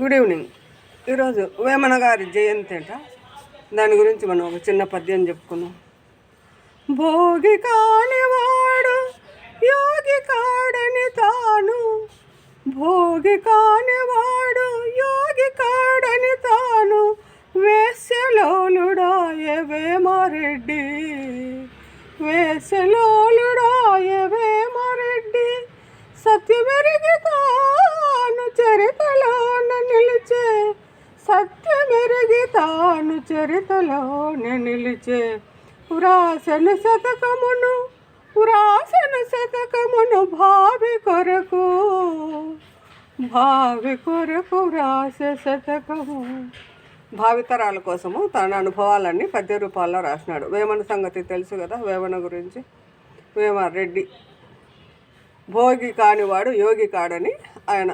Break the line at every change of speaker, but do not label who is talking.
Good evening. ఈరోజు వేమన గారి జయంతి అంట. దాని గురించి మనం ఒక చిన్న పద్యం చెప్పుకున్నాం. భోగి కానివాడు యోగి కాడని తాను, భోగి కానివాడు యోగి కాడని తాను, వేశ్యలోలుడాయ వేమారెడ్డి, వేశ్యలోలుడాయ వేమారెడ్డి. సత్యమెరిగి తాను చరితలోన నిలిచే, సత్యమెరిగి తాను చరితలోన నిలిచే. వ్రాసను శతకమును, వ్రాసను శతకమును భావి కొరకు, భావి కొరకు వ్రాసే శతకము. భావితరాల కోసము తన అనుభవాలన్నీ పద్య రూపాల్లో రాసినాడు. వేమన సంగతి తెలుసు కదా, వేమన గురించి. వేమారెడ్డి భోగి కానివాడు యోగి కాడని ఆయన